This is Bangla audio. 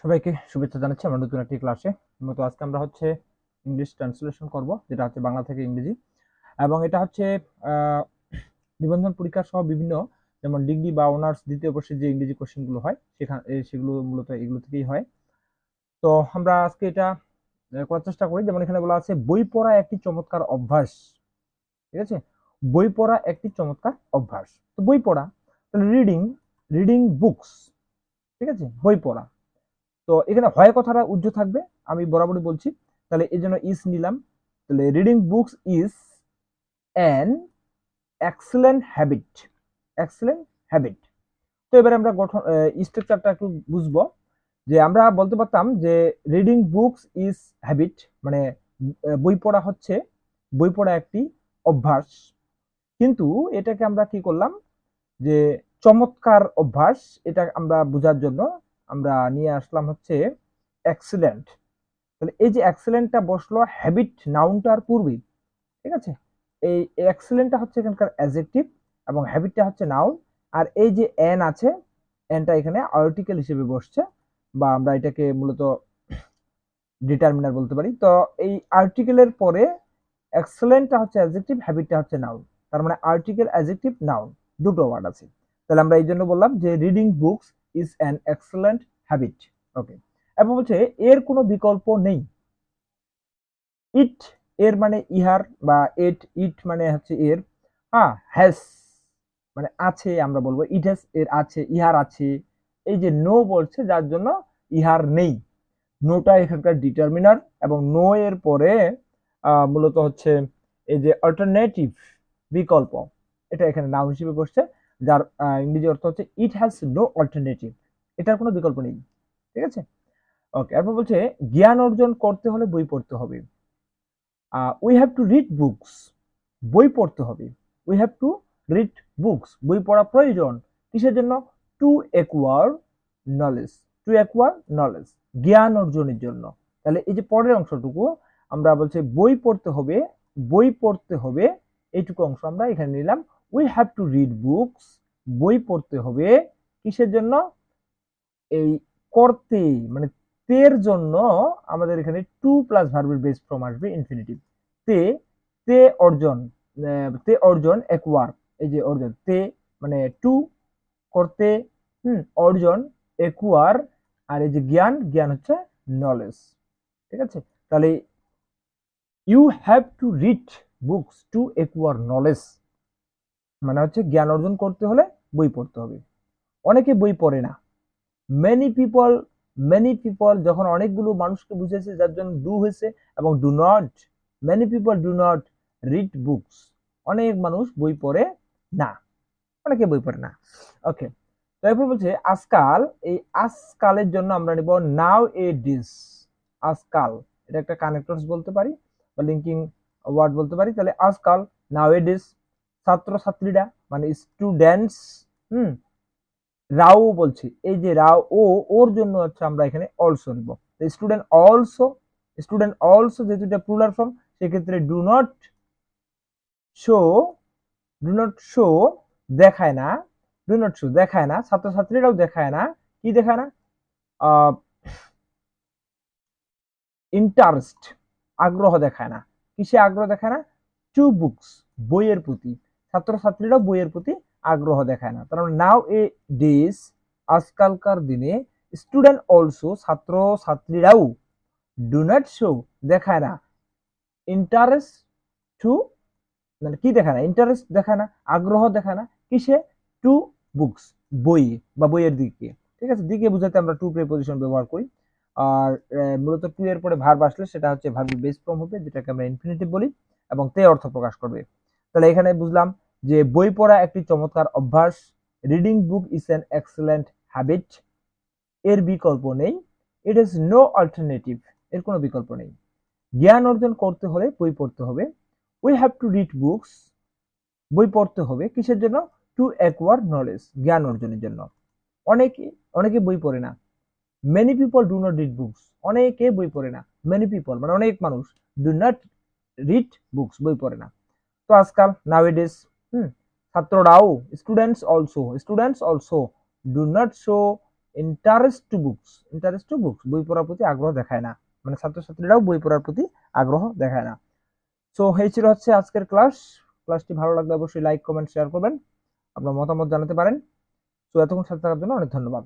সবাইকে শুভেচ্ছা জানাচ্ছি আমার নতুন একটি ক্লাসে। তো আজকে আমরা হচ্ছে ইংলিশ ট্রান্সলেশন করব, যেটা হচ্ছে বাংলা থেকে ইংরেজি, এবং এটা হচ্ছে নিবন্ধন পরীক্ষা সহ বিভিন্ন, যেমন ডিগ্রি বা অনার্স দ্বিতীয় বর্ষের যে ইংরেজি কোশ্চেনগুলো হয় সেগুলো মূলত এগুলো থেকেই হয়। তো আমরা আজকে এটা করার চেষ্টা করি। যেমন এখানে বলা আছে বই পড়া একটি চমৎকার অভ্যাস। ঠিক আছে, বই পড়া একটি চমৎকার অভ্যাস। তো বই পড়া, তাহলে রিডিং, রিডিং বুকস। ঠিক আছে, বই পড়া। তো এখানে হয় কথাটা উজ্জ্ব থাকবে, আমি বরাবরই বলছি, তাহলে এই জন্য ইজ নিলাম। তাহলে reading books is an excellent habit, excellent habit. তো এবারে আমরা গঠন স্ট্রাকচারটা একটু বুঝবো। যে আমরা বলতে পারতাম যে রিডিং বুকস ইজ হ্যাবিট, মানে বই পড়া হচ্ছে, বই পড়া একটি অভ্যাস। কিন্তু এটাকে আমরা কি করলাম, যে চমৎকার অভ্যাস, এটা আমরা বোঝার জন্য আমরা নিয়ে আসলাম হচ্ছে এক্সিলেন্ট। তাহলে এই যে এক্সেলেন্টটা বসলো হ্যাবিট নাউনটার পূর্বে। ঠিক আছে, এই এক্সেলেন্টটা হচ্ছে এখানকার অ্যাডজেক্টিভ এবং হ্যাবিটটা হচ্ছে নাউন। আর এই যে এন আছে, এনটা এখানে আর্টিকেল হিসেবে বসছে, বা আমরা এটাকে মূলত ডিটারমিনার বলতে পারি। তো এই আর্টিকেলের পরে এক্সেলেন্টটা হচ্ছে অ্যাডজেক্টিভ, হ্যাবিটটা হচ্ছে নাউন। তার মানে আর্টিকেল, অ্যাডজেক্টিভ, নাউন, দুটো ওয়ার্ড আছে। তাহলে আমরা এই জন্য বললাম যে reading books is an excellent habit. Okay, এবং বলছে এর কোনো বিকল্প নেই। ইট এর মানে ইহার, বা ইট মানে হচ্ছে এর। হ্যাঁ, হ্যাজ মানে আছে, আমরা বলবো ইট হ্যাজ এর আছে, ইহার আছে। এই যে নো বলছে, যার জন্য ইহার নেই। নোটা এখানকার ডিটারমিনার, এবং নো এর পরে মূলত হচ্ছে এই যে অল্টারনেটিভ, বিকল্প, এটা এখানে নাউন হিসেবে বসছে, যার ইংরেজি অর্থ হচ্ছে ইট হ্যাজ নো অল্টারনেটিভ, এটার কোনো বিকল্প নেই। ঠিক আছে, ওকে। এরপর বলছে জ্ঞান অর্জন করতে হলে বই পড়তে হবে। We have to read books, বই পড়তে হবে। We have to read books, বই পড়া প্রয়োজন। কিসের জন্য? To acquire knowledge, to acquire knowledge, জ্ঞান অর্জনের জন্য। তাহলে এই যে পরের অংশটুকু আমরা বলছি বই পড়তে হবে, বই পড়তে হবে, এইটুকু অংশ আমরা এখানে নিলাম। We have to read books, বই পড়তে হবে। কিসের জন্য? এই করতে, মানে তের জন্য আমাদের এখানে টু প্লাস ভার্বের বেস ফর্ম আসবে ইনফিনিটিভ। তে, তে অর্জন, তে অর্জন একোয়ার, এই যে অর্জন, তে মানে টু করতে, অর্জন, একোয়ার, আর এই যে জ্ঞান, জ্ঞান হচ্ছে নলেজ। ঠিক আছে, তাহলে you have to read books to acquire knowledge, মানে হচ্ছে জ্ঞান অর্জন করতে হলে বই পড়তে হবে। অনেকে বই পড়ে না। মেনি পিপল, মেনি পিপল যখন অনেকগুলো মানুষকে বুঝেছে, যার জন্য ডু হয়েছে, এবং do not, many people do not read books, অনেক মানুষ বই পড়ে না, অনেকে বই পড়ে না। ওকে, তো এরপর বলছে আজকাল, এই আজকালের জন্য আমরা নিব নাও এ ডিস। আজকাল এটা একটা কানেক্টরস বলতে পারি, বা লিঙ্কিং ওয়ার্ড বলতে পারি। তাহলে আজকাল, নাও এ ডিস, ছাত্র ছাত্রীরা মানে স্টুডেন্টস। হুম, রাও বলছি, এই যে রাও, ওর জন্য হচ্ছে আমরা এখানে অলসো নিব। স্টুডেন্ট অলসো, স্টুডেন্ট অলসো যেহেতু এটা প্লুরাল ফর্ম, সেক্ষেত্রে do not show, do not show দেখায় না, ডু নট শো দেখায় না, ছাত্রছাত্রীরাও দেখায় না, কি দেখায় না? ইন্টারেস্ট, আগ্রহ দেখায় না। কিসে আগ্রহ দেখায় না? টু বুকস, বইয়ের প্রতি। ছাত্রছাত্রীরাও বইয়ের প্রতি আগ্রহ দেখায় না। তার মানে নাও এ ডেজ, আজকালকার দিনে, স্টুডেন্ট অলসো, ছাত্র ছাত্রীরাও, ডু নট শো দেখায় না, ইন্টারেস্ট টু, মানে কি দেখায় না? ইন্টারেস্ট দেখায় না, আগ্রহ দেখায় না। কিসে? টু বুকস, বই বা বইয়ের দিকে। ঠিক আছে, দিকে বুঝাতে আমরা টু প্রিপজিশন ব্যবহার করি। আর মূলত টু এর পরে ভার্ব আসলে সেটা হচ্ছে ভার্বের বেস ফর্ম হবে, যেটাকে আমরা ইনফিনিটিভ বলি, এবং তে অর্থ প্রকাশ করবে। তাহলে এখানে বুঝলাম যে বই পড়া একটি চমৎকার অভ্যাস, reading book is an excellent habit, এর বিকল্প নেই। ইট ইজ নো অল্টারনেটিভ, এর কোনো বিকল্প নেই। জ্ঞান অর্জন করতে হলে বই পড়তে হবে। We have to read books, বই পড়তে হবে। কিসের জন্য? টু অ্যাকোয়ার নলেজ, জ্ঞান অর্জনের জন্য। অনেকে, অনেকে বই পড়ে না। Many people do not read books, অনেকে বই পড়ে না। মেনি পিপল মানে অনেক মানুষ, ডু নট রিড বুকস, বই পড়ে না। তো আজকাল, নাওএডেজ, ছাত্ররাও, students also, students also do not show interest to books, বই পড়ার প্রতি আগ্রহ দেখায় না, মানে ছাত্রছাত্রীরাও বই পড়ার প্রতি আগ্রহ দেখায় না। সো এই ছিল হচ্ছে আজকের ক্লাসটি ভালো লাগলে অবশ্যই লাইক কমেন্ট শেয়ার করবেন, আপনার মতামত জানাতে পারেন। তো এতক্ষণ সাথে থাকার জন্য অনেক ধন্যবাদ।